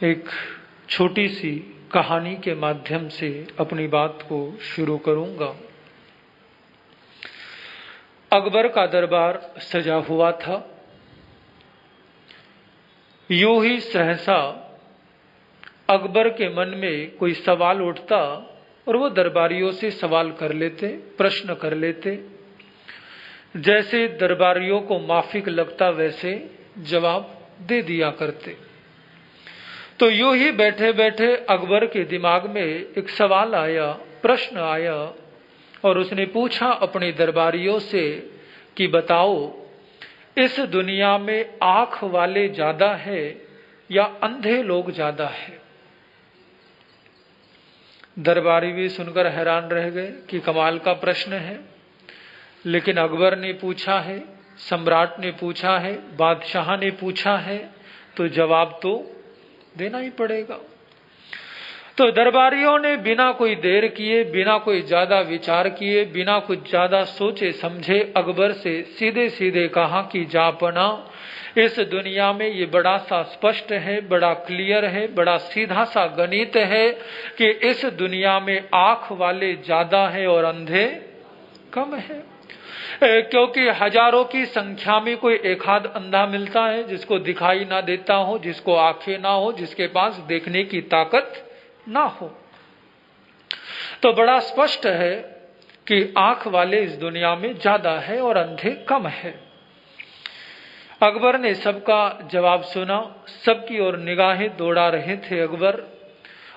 एक छोटी सी कहानी के माध्यम से अपनी बात को शुरू करूंगा। अकबर का दरबार सजा हुआ था। यूं ही सहसा अकबर के मन में कोई सवाल उठता और वो दरबारियों से सवाल कर लेते, प्रश्न कर लेते। जैसे दरबारियों को माफिक लगता वैसे जवाब दे दिया करते। तो यूं ही बैठे बैठे अकबर के दिमाग में एक सवाल आया, प्रश्न आया और उसने पूछा अपने दरबारियों से कि बताओ, इस दुनिया में आंख वाले ज्यादा है या अंधे लोग ज्यादा है? दरबारी भी सुनकर हैरान रह गए कि कमाल का प्रश्न है, लेकिन अकबर ने पूछा है, सम्राट ने पूछा है, बादशाह ने पूछा है, तो जवाब तो देना ही पड़ेगा। तो दरबारियों ने बिना कोई देर किए, बिना कोई ज्यादा विचार किए, बिना कुछ ज्यादा सोचे समझे अकबर से सीधे सीधे कहा कि जापना, इस दुनिया में ये बड़ा सा स्पष्ट है, बड़ा क्लियर है, बड़ा सीधा सा गणित है कि इस दुनिया में आंख वाले ज्यादा है और अंधे कम है। क्योंकि हजारों की संख्या में कोई एक आध अंधा मिलता है जिसको दिखाई ना देता हो, जिसको आंखें ना हो, जिसके पास देखने की ताकत ना हो। तो बड़ा स्पष्ट है कि आंख वाले इस दुनिया में ज्यादा है और अंधे कम है। अकबर ने सबका जवाब सुना, सबकी ओर निगाहें दौड़ा रहे थे अकबर,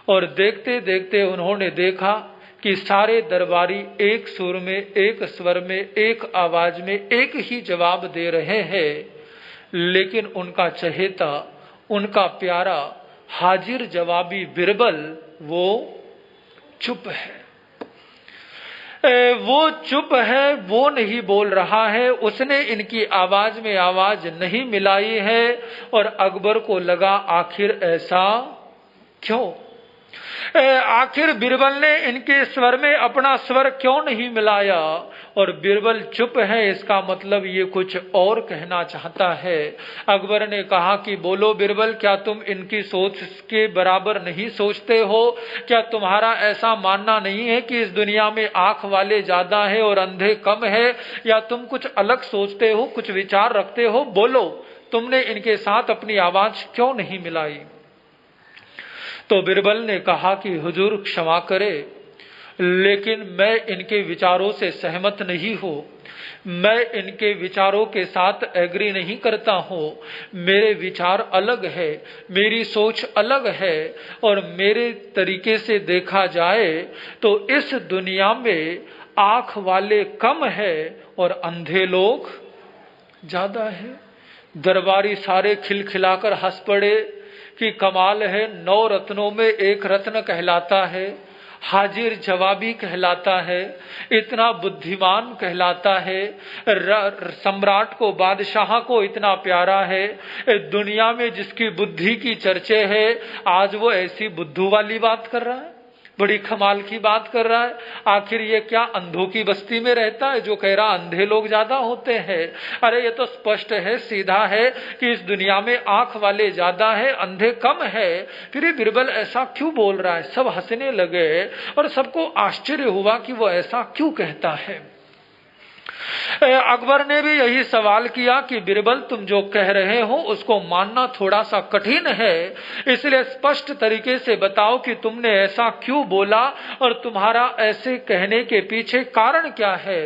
और देखते देखते उन्होंने देखा कि सारे दरबारी एक सुर में, एक स्वर में, एक आवाज में एक ही जवाब दे रहे हैं, लेकिन उनका चहेता, उनका प्यारा हाजिर जवाबी बिरबल वो चुप है। वो चुप है, वो नहीं बोल रहा है, उसने इनकी आवाज में आवाज नहीं मिलाई है। और अकबर को लगा आखिर ऐसा क्यों? आखिर बिरबल ने इनके स्वर में अपना स्वर क्यों नहीं मिलाया? और बिरबल चुप है, इसका मतलब ये कुछ और कहना चाहता है। अकबर ने कहा कि बोलो बिरबल, क्या तुम इनकी सोच के बराबर नहीं सोचते हो? क्या तुम्हारा ऐसा मानना नहीं है कि इस दुनिया में आंख वाले ज्यादा है और अंधे कम है? या तुम कुछ अलग सोचते हो, कुछ विचार रखते हो? बोलो, तुमने इनके साथ अपनी आवाज क्यों नहीं मिलाई? तो बिरबल ने कहा कि हुजूर क्षमा करे, लेकिन मैं इनके विचारों से सहमत नहीं हूं, मैं इनके विचारों के साथ एग्री नहीं करता हूं। मेरे विचार अलग है, मेरी सोच अलग है, और मेरे तरीके से देखा जाए तो इस दुनिया में आंख वाले कम है और अंधे लोग ज्यादा है। दरबारी सारे खिलखिलाकर हंस पड़े कि कमाल है, 9 रत्नों में एक रत्न कहलाता है, हाजिर जवाबी कहलाता है, इतना बुद्धिमान कहलाता है, सम्राट को, बादशाह को इतना प्यारा है। दुनिया में जिसकी बुद्धि की चर्चे है, आज वो ऐसी बुद्धू वाली बात कर रहा है, बड़ी कमाल की बात कर रहा है। आखिर ये क्या अंधों की बस्ती में रहता है जो कह रहा अंधे लोग ज्यादा होते हैं? अरे ये तो स्पष्ट है, सीधा है कि इस दुनिया में आंख वाले ज्यादा है, अंधे कम है। फिर ये बिरबल ऐसा क्यों बोल रहा है? सब हंसने लगे और सबको आश्चर्य हुआ कि वो ऐसा क्यों कहता है। अकबर ने भी यही सवाल किया कि बिरबल, तुम जो कह रहे हो उसको मानना थोड़ा सा कठिन है, इसलिए स्पष्ट तरीके से बताओ कि तुमने ऐसा क्यों बोला और तुम्हारा ऐसे कहने के पीछे कारण क्या है।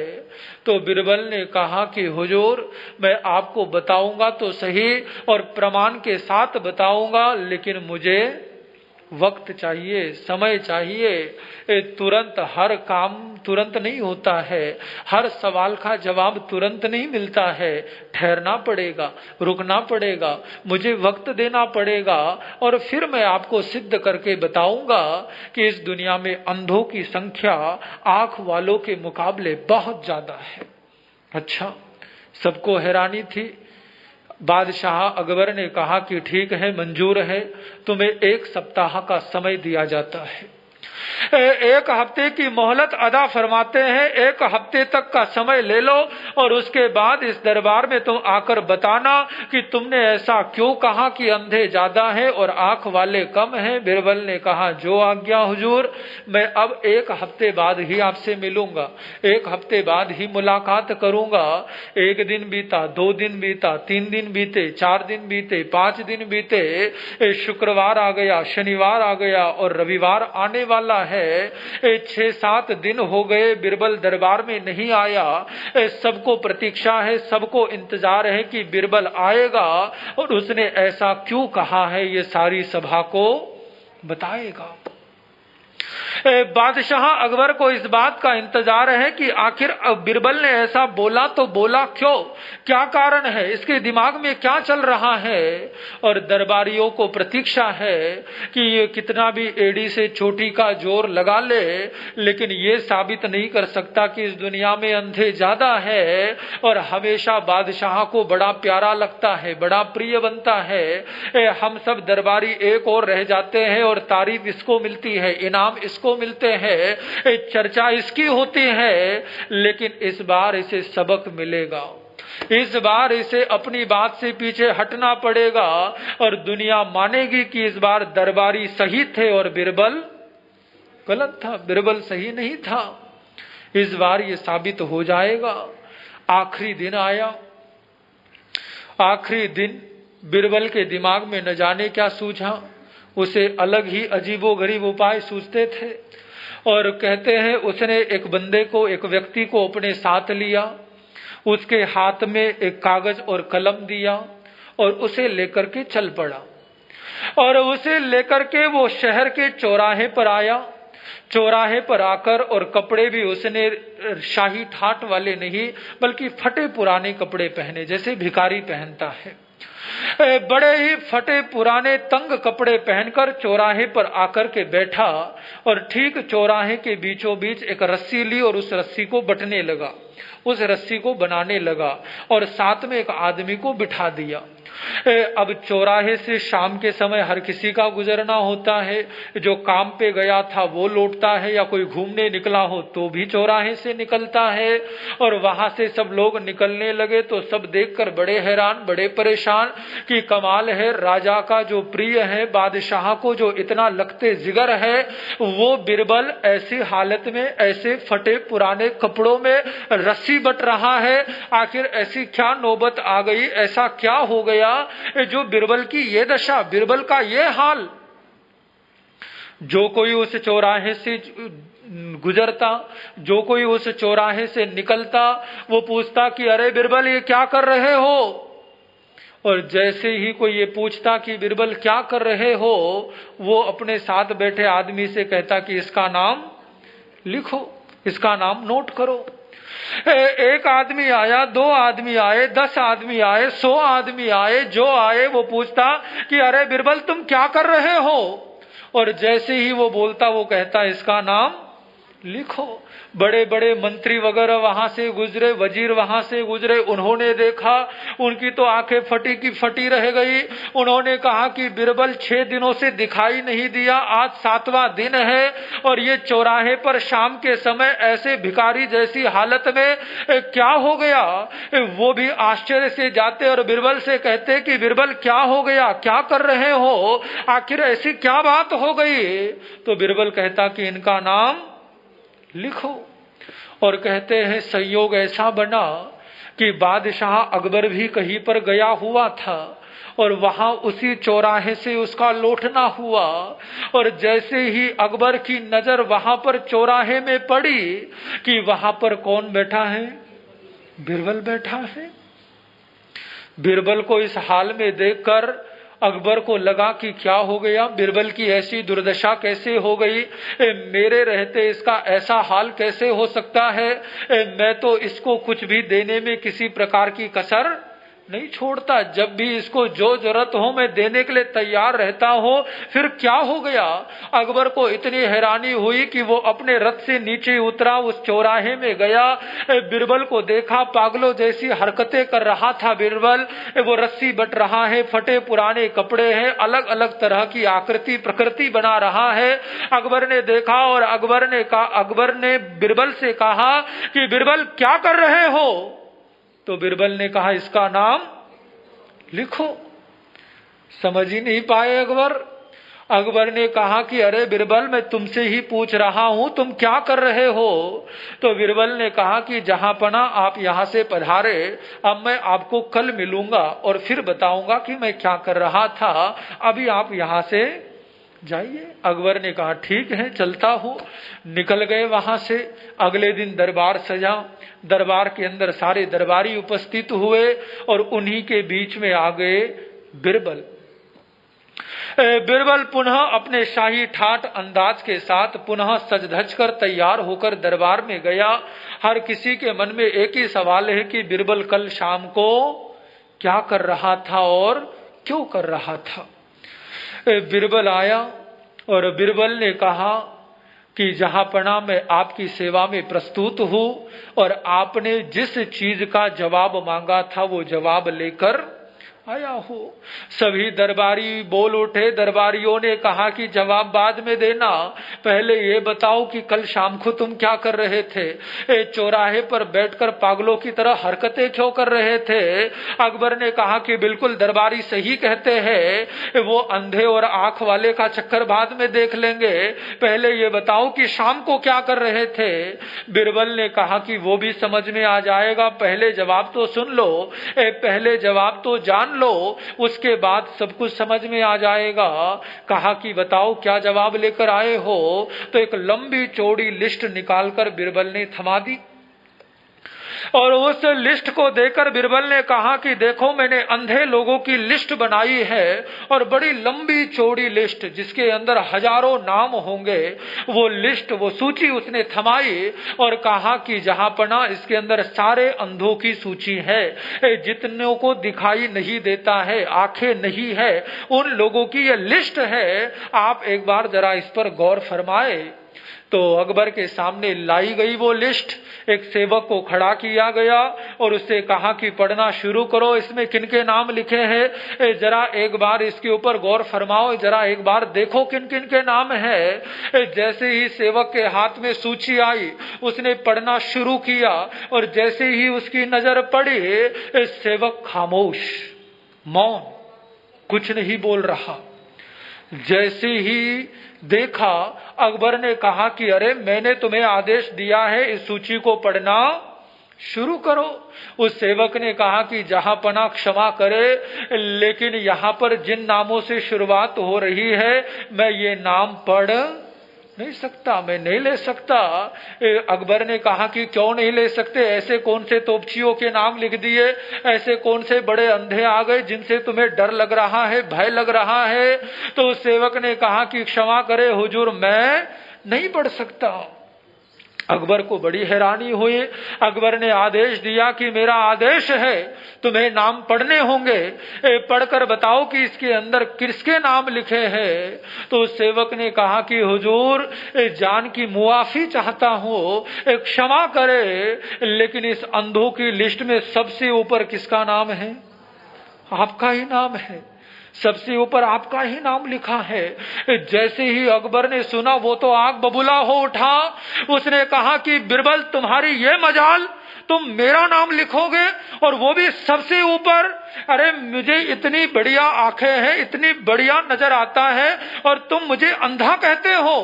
तो बिरबल ने कहा कि हुजूर, मैं आपको बताऊंगा तो सही और प्रमाण के साथ बताऊंगा, लेकिन मुझे वक्त चाहिए, समय चाहिए। तुरंत हर काम तुरंत नहीं होता है, हर सवाल का जवाब तुरंत नहीं मिलता है, ठहरना पड़ेगा, रुकना पड़ेगा, मुझे वक्त देना पड़ेगा, और फिर मैं आपको सिद्ध करके बताऊंगा कि इस दुनिया में अंधों की संख्या आंख वालों के मुकाबले बहुत ज्यादा है। अच्छा, सबको हैरानी थी। बादशाह अकबर ने कहा कि ठीक है, मंजूर है, तुम्हें 1 सप्ताह का समय दिया जाता है। एक हफ्ते की मोहलत अदा फरमाते हैं, 1 हफ्ते तक का समय ले लो और उसके बाद इस दरबार में तुम आकर बताना कि तुमने ऐसा क्यों कहा कि अंधे ज्यादा हैं और आंख वाले कम हैं। बिरबल ने कहा, जो आज्ञा हुजूर, मैं अब 1 हफ्ते बाद ही आपसे मिलूंगा, 1 हफ्ते बाद ही मुलाकात करूंगा। 1 दिन बीता, 2 दिन बीता, 3 दिन बीते, 4 दिन बीते, 5 दिन बीते, शुक्रवार आ गया, शनिवार आ गया और रविवार आने वाला है। 6-7 दिन हो गए, बिरबल दरबार में नहीं आया। सबको प्रतीक्षा है, सबको इंतजार है कि बिरबल आएगा और उसने ऐसा क्यों कहा है ये सारी सभा को बताएगा। बादशाह अकबर को इस बात का इंतजार है कि आखिर बिरबल ने ऐसा बोला तो बोला क्यों, क्या कारण है, इसके दिमाग में क्या चल रहा है। और दरबारियों को प्रतीक्षा है कि ये कितना भी एड़ी से चोटी का जोर लगा ले, लेकिन ये साबित नहीं कर सकता कि इस दुनिया में अंधे ज्यादा है। और हमेशा बादशाह को बड़ा प्यारा लगता है, बड़ा प्रिय बनता है। हम सब दरबारी एक और रह जाते हैं और तारीफ इसको मिलती है, इनाम इसको मिलते हैं, चर्चा इसकी होती है। लेकिन इस बार इसे सबक मिलेगा, इस बार इसे अपनी बात से पीछे हटना पड़ेगा और दुनिया मानेगी कि इस बार दरबारी सही थे और बिरबल गलत था, बिरबल सही नहीं था। इस बार ये साबित हो जाएगा। आखिरी दिन आया। आखिरी दिन बिरबल के दिमाग में न जाने क्या सूझा, उसे अलग ही अजीबोगरीब उपाय सूझते थे। और कहते हैं उसने एक बंदे को, एक व्यक्ति को अपने साथ लिया, उसके हाथ में एक कागज और कलम दिया और उसे लेकर के चल पड़ा। और उसे लेकर के वो शहर के चौराहे पर आया। चौराहे पर आकर, और कपड़े भी उसने शाही ठाट वाले नहीं बल्कि फटे पुराने कपड़े पहने, जैसे भिखारी पहनता है। बड़े ही फटे पुराने तंग कपड़े पहनकर चौराहे पर आकर के बैठा और ठीक चौराहे के बीचों बीच एक रस्सी ली और उस रस्सी को बटने लगा, उस रस्सी को बनाने लगा और साथ में एक आदमी को बिठा दिया। अब चौराहे से शाम के समय हर किसी का गुजरना होता है, जो काम पे गया था वो लौटता है या कोई घूमने निकला हो तो भी चौराहे से निकलता है। और वहां से सब लोग निकलने लगे तो सब देखकर बड़े हैरान, बड़े परेशान कि कमाल है, राजा का जो प्रिय है, बादशाह को जो इतना लगते जिगर है, वो बिरबल ऐसी हालत में, ऐसे फटे पुराने कपड़ों में रस्सी बट रहा है। आखिर ऐसी क्या नौबत आ गई, ऐसा क्या हो गया जो बिरबल की ये दशा, बिरबल का ये हाल। जो कोई उस चौराहे से गुजरता, जो कोई उस चौराहे से निकलता, वो पूछता कि अरे बिरबल ये क्या कर रहे हो। और जैसे ही कोई ये पूछता कि बिरबल क्या कर रहे हो, वो अपने साथ बैठे आदमी से कहता कि इसका नाम लिखो, इसका नाम नोट करो। 1 आदमी आया, 2 आदमी आए, 10 आदमी आए, 100 आदमी आए, जो आए वो पूछता कि अरे बिरबल तुम क्या कर रहे हो। और जैसे ही वो बोलता वो कहता इसका नाम लिखो। बड़े बड़े मंत्री वगैरह वहां से गुजरे, वजीर वहां से गुजरे, उन्होंने देखा, उनकी तो आंखें फटी की फटी रह गई। उन्होंने कहा कि बिरबल 6 दिनों से दिखाई नहीं दिया, आज 7वां दिन है और ये चौराहे पर शाम के समय ऐसे भिखारी जैसी हालत में क्या हो गया। वो भी आश्चर्य से जाते और बिरबल से कहते कि बिरबल क्या हो गया, क्या कर रहे हो, आखिर ऐसी क्या बात हो गई। तो बिरबल कहता कि इनका नाम लिखो। और कहते हैं संयोग ऐसा बना कि बादशाह अकबर भी कहीं पर गया हुआ था और वहां उसी चौराहे से उसका लौटना हुआ। और जैसे ही अकबर की नजर वहां पर चौराहे में पड़ी कि वहां पर कौन बैठा है, बिरबल बैठा है। बिरबल को इस हाल में देखकर अकबर को लगा कि क्या हो गया, बिरबल की ऐसी दुर्दशा कैसे हो गई, मेरे रहते इसका ऐसा हाल कैसे हो सकता है। मैं तो इसको कुछ भी देने में किसी प्रकार की कसर नहीं छोड़ता। जब भी इसको जो जरूरत हो मैं देने के लिए तैयार रहता हूं। फिर क्या हो गया? अकबर को इतनी हैरानी हुई कि वो अपने रथ से नीचे उतरा, उस चौराहे में गया, बिरबल को देखा, पागलों जैसी हरकतें कर रहा था बिरबल। वो रस्सी बट रहा है, फटे पुराने कपड़े हैं, अलग अलग तरह की आकृति प्रकृति बना रहा है। अकबर ने देखा और अकबर ने बिरबल से कहा कि बिरबल क्या कर रहे हो? तो बिरबल ने कहा इसका नाम लिखो। समझ ही नहीं पाए अकबर। अकबर ने कहा कि अरे बिरबल, मैं तुमसे ही पूछ रहा हूं, तुम क्या कर रहे हो? तो बिरबल ने कहा कि जहां पना आप यहां से पधारे, अब मैं आपको कल मिलूंगा और फिर बताऊंगा कि मैं क्या कर रहा था। अभी आप यहां से जाइए। अकबर ने कहा ठीक है, चलता हूं। निकल गए वहां से। अगले दिन दरबार सजा। दरबार के अंदर सारे दरबारी उपस्थित हुए और उन्हीं के बीच में आ गए बिरबल। बिरबल पुनः अपने शाही ठाट अंदाज के साथ पुनः सज धज कर तैयार होकर दरबार में गया। हर किसी के मन में एक ही सवाल है कि बिरबल कल शाम को क्या कर रहा था और क्यों कर रहा था। बिरबल आया और बिरबल ने कहा कि जहांपना मैं आपकी सेवा में प्रस्तुत हूं और आपने जिस चीज का जवाब मांगा था वो जवाब लेकर आया हो। सभी दरबारी बोल उठे। दरबारियों ने कहा कि जवाब बाद में देना, पहले ये बताओ कि कल शाम को तुम क्या कर रहे थे? चौराहे पर बैठकर पागलों की तरह हरकतें क्यों कर रहे थे? अकबर ने कहा कि बिल्कुल दरबारी सही कहते हैं, वो अंधे और आंख वाले का चक्कर बाद में देख लेंगे, पहले ये बताओ कि शाम को क्या कर रहे थे? बिरबल ने कहा कि वो भी समझ में आ जाएगा, पहले जवाब तो सुन लो, पहले जवाब तो जान लो, उसके बाद सब कुछ समझ में आ जाएगा। कहा कि बताओ क्या जवाब लेकर आए हो? तो एक लंबी चौड़ी लिस्ट निकालकर बिरबल ने थमा दी और उस लिस्ट को देखकर बिरबल ने कहा कि देखो, मैंने अंधे लोगों की लिस्ट बनाई है और बड़ी लंबी चौड़ी लिस्ट जिसके अंदर हजारों नाम होंगे। वो लिस्ट, वो सूची उसने थमाई और कहा कि जहांपना इसके अंदर सारे अंधों की सूची है, जितनों को दिखाई नहीं देता है, आंखें नहीं है, उन लोगों की ये लिस्ट है। आप एक बार जरा इस पर गौर फरमाए। तो अकबर के सामने लाई गई वो लिस्ट। एक सेवक को खड़ा किया गया और उससे कहा कि पढ़ना शुरू करो, इसमें किनके नाम लिखे हैं, जरा एक बार इसके ऊपर गौर फरमाओ, जरा एक बार देखो किन किन के नाम है। जैसे ही सेवक के हाथ में सूची आई, उसने पढ़ना शुरू किया और जैसे ही उसकी नजर पड़ी, सेवक खामोश, मौन, कुछ नहीं बोल रहा। जैसे ही देखा, अकबर ने कहा कि अरे, मैंने तुम्हें आदेश दिया है इस सूची को पढ़ना शुरू करो। उस सेवक ने कहा कि जहांपना क्षमा करे, लेकिन यहाँ पर जिन नामों से शुरुआत हो रही है, मैं ये नाम पढ़ नहीं सकता, मैं नहीं ले सकता। अकबर ने कहा कि क्यों नहीं ले सकते? ऐसे कौन से तोपचियों के नाम लिख दिए, ऐसे कौन से बड़े अंधे आ गए जिनसे तुम्हें डर लग रहा है, भय लग रहा है? तो उस सेवक ने कहा कि क्षमा करे हुजूर, मैं नहीं पढ़ सकता। अकबर को बड़ी हैरानी हुई। अकबर ने आदेश दिया कि मेरा आदेश है, तुम्हें नाम पढ़ने होंगे, पढ़कर बताओ कि इसके अंदर किसके नाम लिखे हैं। तो उस सेवक ने कहा कि हुजूर, जान की मुआफी चाहता हूं, क्षमा करे, लेकिन इस अंधों की लिस्ट में सबसे ऊपर किसका नाम है? आपका ही नाम है, सबसे ऊपर आपका ही नाम लिखा है। जैसे ही अकबर ने सुना, वो तो आग बबूला हो उठा। उसने कहा कि बिरबल, तुम्हारी ये मजाल, तुम मेरा नाम लिखोगे और वो भी सबसे ऊपर? अरे, मुझे इतनी बढ़िया आंखें हैं, इतनी बढ़िया नजर आता है और तुम मुझे अंधा कहते हो?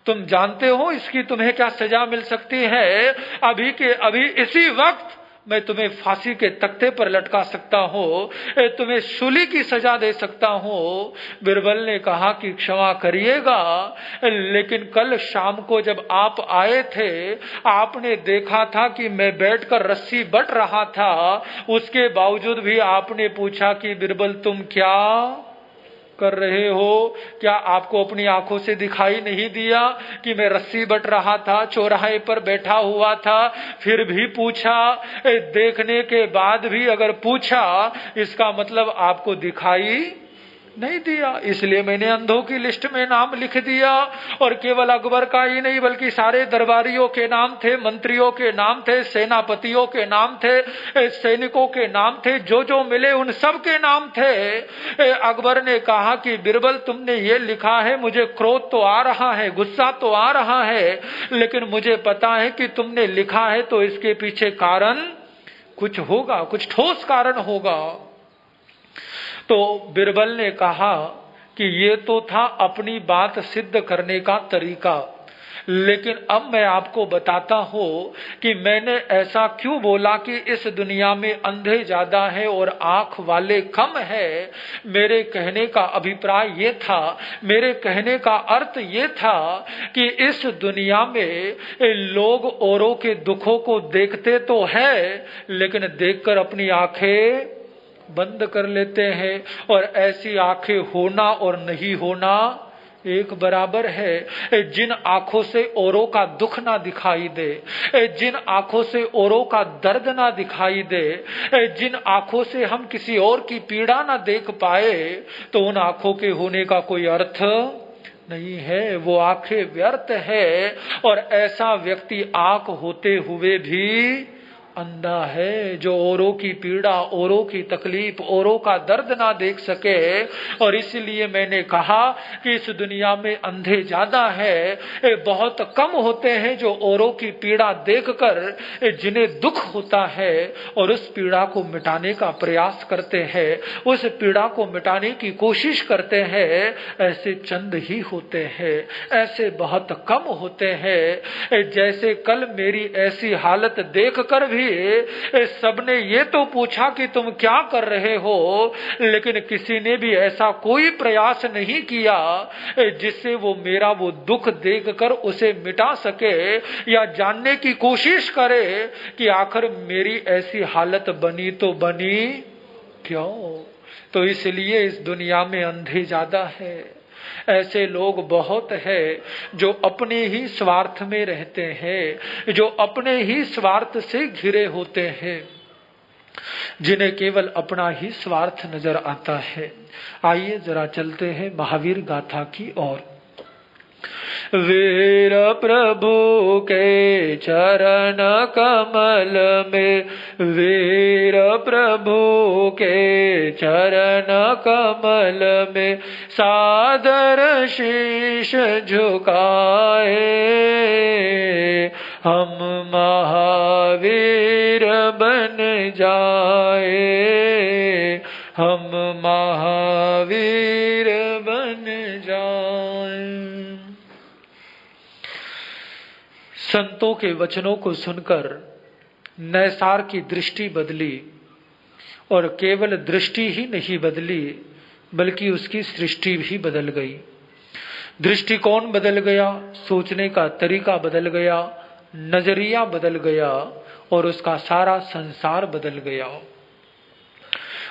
तुम जानते हो इसकी तुम्हें क्या सजा मिल सकती है? अभी के अभी इसी वक्त मैं तुम्हें फांसी के तख्ते पर लटका सकता हूं, तुम्हें शूली की सजा दे सकता हूं। बिरबल ने कहा कि क्षमा करिएगा, लेकिन कल शाम को जब आप आए थे, आपने देखा था कि मैं बैठकर रस्सी बट रहा था, उसके बावजूद भी आपने पूछा कि बिरबल तुम क्या कर रहे हो? क्या आपको अपनी आंखों से दिखाई नहीं दिया कि मैं रस्सी बट रहा था, चौराहे पर बैठा हुआ था, फिर भी पूछा? देखने के बाद भी अगर पूछा, इसका मतलब आपको दिखाई नहीं दिया, इसलिए मैंने अंधों की लिस्ट में नाम लिख दिया। और केवल अकबर का ही नहीं, बल्कि सारे दरबारियों के नाम थे, मंत्रियों के नाम थे, सेनापतियों के नाम थे, सैनिकों के नाम थे, जो जो मिले उन सब के नाम थे। अकबर ने कहा कि बिरबल, तुमने ये लिखा है, मुझे क्रोध तो आ रहा है, गुस्सा तो आ रहा है, लेकिन मुझे पता है कि तुमने लिखा है तो इसके पीछे कारण कुछ होगा, कुछ ठोस कारण होगा। तो बिरबल ने कहा कि ये तो था अपनी बात सिद्ध करने का तरीका, लेकिन अब मैं आपको बताता हूं कि मैंने ऐसा क्यों बोला कि इस दुनिया में अंधे ज्यादा है और आंख वाले कम है। मेरे कहने का अभिप्राय ये था, मेरे कहने का अर्थ ये था कि इस दुनिया में लोग औरों के दुखों को देखते तो है, लेकिन देखकर अपनी आंखें बंद कर लेते हैं। और ऐसी आंखें होना और नहीं होना एक बराबर है। जिन आंखों से औरों का दुख ना दिखाई दे, जिन आंखों से औरों का दर्द ना दिखाई दे, जिन आंखों से हम किसी और की पीड़ा ना देख पाए, तो उन आंखों के होने का कोई अर्थ नहीं है, वो आंखें व्यर्थ है। और ऐसा व्यक्ति आंख होते हुए भी अंधा है, जो औरों की पीड़ा, औरों की तकलीफ, औरों का दर्द ना देख सके। और इसलिए मैंने कहा कि इस दुनिया में अंधे ज्यादा है, बहुत कम होते हैं जो औरों की पीड़ा देखकर जिन्हें दुख होता है और उस पीड़ा को मिटाने का प्रयास करते हैं, उस पीड़ा को मिटाने की कोशिश करते हैं। ऐसे चंद ही होते हैं, ऐसे बहुत कम होते हैं। जैसे कल मेरी ऐसी हालत देखकर भी सबने ये तो पूछा कि तुम क्या कर रहे हो, लेकिन किसी ने भी ऐसा कोई प्रयास नहीं किया जिससे वो मेरा वो दुख देखकर उसे मिटा सके, या जानने की कोशिश करे कि आखिर मेरी ऐसी हालत बनी तो बनी क्यों। तो इसलिए इस दुनिया में अंधे ज्यादा है। ऐसे लोग बहुत हैं जो अपने ही स्वार्थ में रहते हैं, जो अपने ही स्वार्थ से घिरे होते हैं, जिन्हें केवल अपना ही स्वार्थ नजर आता है। आइए जरा चलते हैं महावीर गाथा की ओर। वीर प्रभु के चरण कमल में, वीर प्रभु के चरण कमल में सादर शीश झुकाए, हम महावीर बन जाए, हम महावीर बन जाए। संतों के वचनों को सुनकर नैसार की दृष्टि बदली, और केवल दृष्टि ही नहीं बदली बल्कि उसकी सृष्टि भी बदल गई। दृष्टिकोण बदल गया, सोचने का तरीका बदल गया, नजरिया बदल गया, और उसका सारा संसार बदल गया।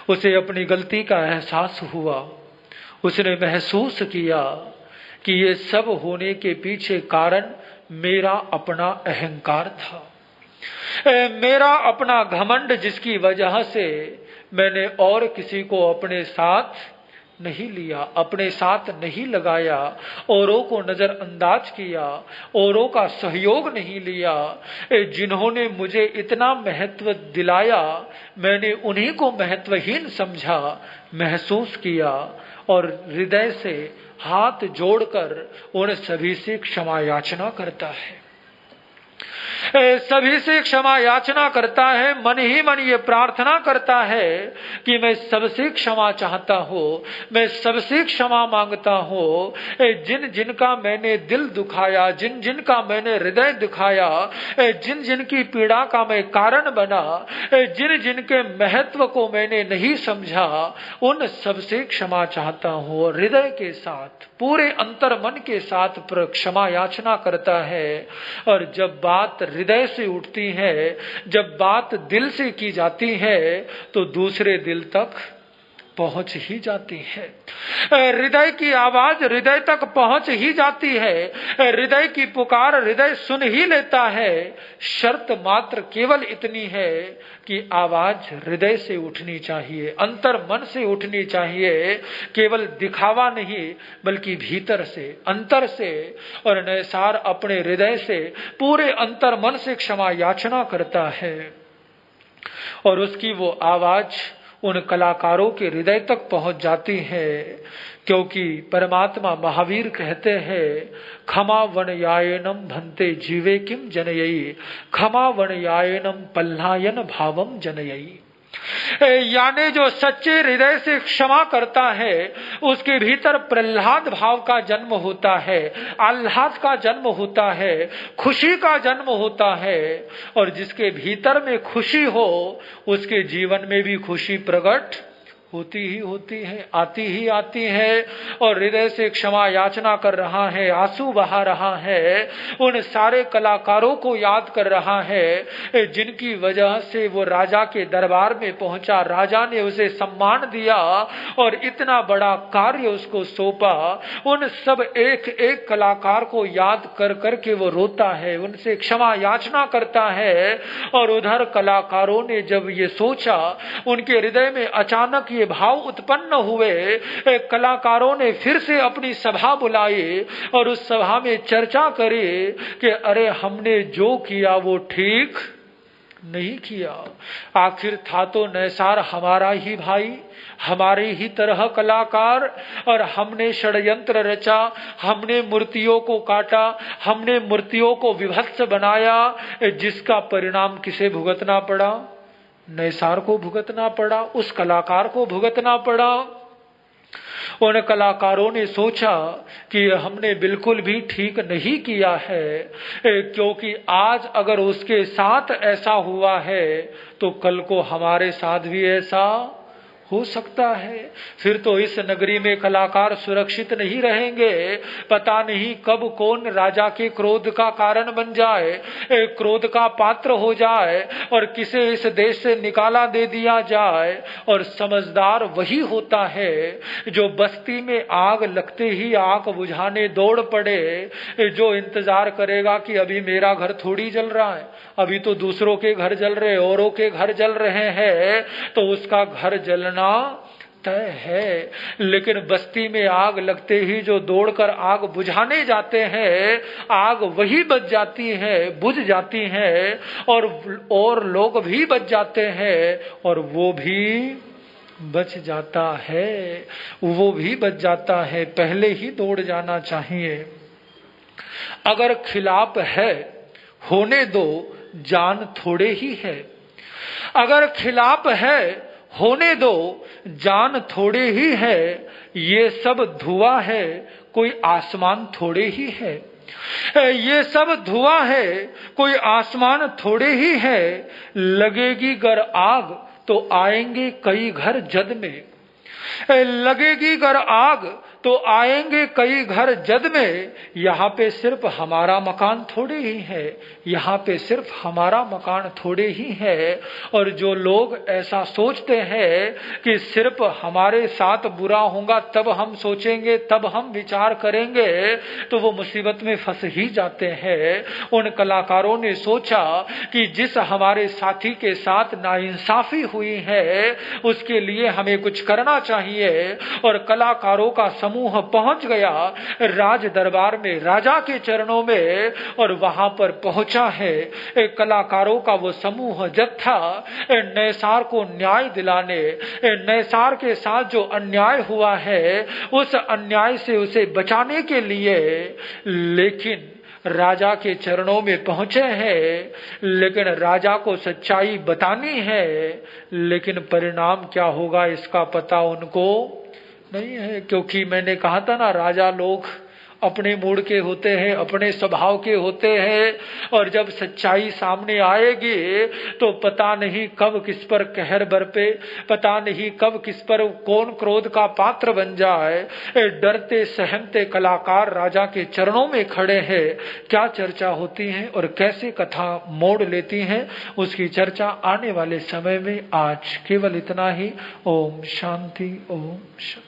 उसे अपनी गलती का एहसास हुआ। उसने महसूस किया कि ये सब होने के पीछे कारण मेरा अपना अहंकार था, मेरा अपना घमंड, जिसकी वजह से मैंने और किसी को अपने साथ नहीं लिया, अपने साथ नहीं लगाया, औरों को नजरअंदाज किया, औरों का सहयोग नहीं लिया। जिन्होंने मुझे इतना महत्व दिलाया, मैंने उन्हीं को महत्वहीन समझा, महसूस किया, और हृदय से हाथ जोड़कर उन सभी से क्षमा याचना करता है, सभी से क्षमा याचना करता है। मन ही मन ये प्रार्थना करता है कि मैं सबसे क्षमा चाहता हूँ, मैं सबसे क्षमा मांगता हूँ। जिन जिनका मैंने दिल दुखाया, जिन जिनका मैंने हृदय दुखाया, जिन जिनकी पीड़ा का मैं कारण बना, जिन जिनके महत्व को मैंने नहीं समझा, उन सबसे क्षमा चाहता हूँ। और हृदय के साथ, पूरे अंतर मन के साथ क्षमा याचना करता है। और जब बात हृदय से उठती है, जब बात दिल से की जाती है, तो दूसरे दिल तक पहुंच ही जाती है। हृदय की आवाज हृदय तक पहुंच ही जाती है। हृदय की पुकार हृदय सुन ही लेता है। शर्त मात्र केवल इतनी है कि आवाज हृदय से उठनी चाहिए, अंतर मन से उठनी चाहिए, केवल दिखावा नहीं बल्कि भीतर से, अंतर से। और नैसार अपने हृदय से पूरे अंतर मन से क्षमा याचना करता है और उसकी वो आवाज उन कलाकारों के हृदय तक पहुंच जाती है, क्योंकि परमात्मा महावीर कहते हैं क्षमा वनयायनम भन्ते जीवे किम जनयई, क्षमा वनयायनम पल्लायन भावम जनयई। यानी जो सच्चे हृदय से क्षमा करता है उसके भीतर प्रहलाद भाव का जन्म होता है, आह्लाद का जन्म होता है, खुशी का जन्म होता है। और जिसके भीतर में खुशी हो उसके जीवन में भी खुशी प्रकट होती ही होती है, आती ही आती है। और हृदय से क्षमा याचना कर रहा है, आंसू बहा रहा है, उन सारे कलाकारों को याद कर रहा है जिनकी वजह से वो राजा के दरबार में पहुंचा, राजा ने उसे सम्मान दिया और इतना बड़ा कार्य उसको सौंपा। उन सब एक एक कलाकार को याद कर करके वो रोता है, उनसे क्षमा याचना करता है। और उधर कलाकारों ने जब ये सोचा, उनके हृदय में अचानक ये भाव उत्पन्न हुए, कलाकारों ने फिर से अपनी सभा बुलाई और उस सभा में चर्चा करी कि अरे हमने जो किया वो ठीक नहीं किया। आखिर था तो नैसार हमारा ही भाई, हमारे ही तरह कलाकार, और हमने षड्यंत्र रचा, हमने मूर्तियों को काटा, हमने मूर्तियों को विभत्स बनाया, जिसका परिणाम किसे भुगतना पड़ा? नैसार को भुगतना पड़ा, उस कलाकार को भुगतना पड़ा। उन कलाकारों ने सोचा कि हमने बिल्कुल भी ठीक नहीं किया है, क्योंकि आज अगर उसके साथ ऐसा हुआ है तो कल को हमारे साथ भी ऐसा हो सकता है। फिर तो इस नगरी में कलाकार सुरक्षित नहीं रहेंगे। पता नहीं कब कौन राजा के क्रोध का कारण बन जाए, क्रोध का पात्र हो जाए और किसे इस देश से निकाला दे दिया जाए। और समझदार वही होता है जो बस्ती में आग लगते ही आग बुझाने दौड़ पड़े, जो इंतजार करेगा कि अभी मेरा घर थोड़ी जल रहा है, अभी तो दूसरों के घर जल रहे, औरों के घर जल रहे हैं, तो उसका घर जलना तय है। लेकिन बस्ती में आग लगते ही जो दौड़कर आग बुझाने जाते हैं, आग वही बच जाती है, बुझ जाती है, और लोग भी बच जाते हैं और वो भी बच जाता है, वो भी बच जाता है। पहले ही दौड़ जाना चाहिए। अगर खिलाफ है होने दो, जान थोड़े ही है। अगर खिलाफ है होने दो, जान थोड़े ही है। ये सब धुआं है, कोई आसमान थोड़े ही है। ये सब धुआं है, कोई आसमान थोड़े ही है। लगेगी गर आग तो आएंगे कई घर जद में, लगेगी गर आग तो आएंगे कई घर जद में। यहाँ पे सिर्फ हमारा मकान थोड़े ही है, यहाँ पे सिर्फ हमारा मकान थोड़े ही है। और जो लोग ऐसा सोचते हैं कि सिर्फ हमारे साथ बुरा होगा तब हम सोचेंगे, तब हम विचार करेंगे, तो वो मुसीबत में फंस ही जाते हैं। उन कलाकारों ने सोचा कि जिस हमारे साथी के साथ नाइंसाफी हुई है उसके लिए हमें कुछ करना चाहिए। और कलाकारों का समूह पहुंच गया राज दरबार में, राजा के चरणों में, और वहां पर पहुंचा है कलाकारों का वो समूह जत्था नैसार को न्याय दिलाने, नैसार के साथ जो अन्याय हुआ है उस अन्याय से उसे बचाने के लिए। लेकिन राजा के चरणों में पहुंचे हैं, लेकिन राजा को सच्चाई बतानी है, लेकिन परिणाम क्या होगा इसका पता उनको नहीं है। क्योंकि मैंने कहा था ना, राजा लोग अपने मूड के होते हैं, अपने स्वभाव के होते हैं, और जब सच्चाई सामने आएगी तो पता नहीं कब किस पर कहर बरपे, पता नहीं कब किस पर कौन क्रोध का पात्र बन जाए। डरते सहमते कलाकार राजा के चरणों में खड़े हैं। क्या चर्चा होती है और कैसे कथा मोड़ लेती है, उसकी चर्चा आने वाले समय में। आज केवल इतना ही। ओम शांति, ओम शांति।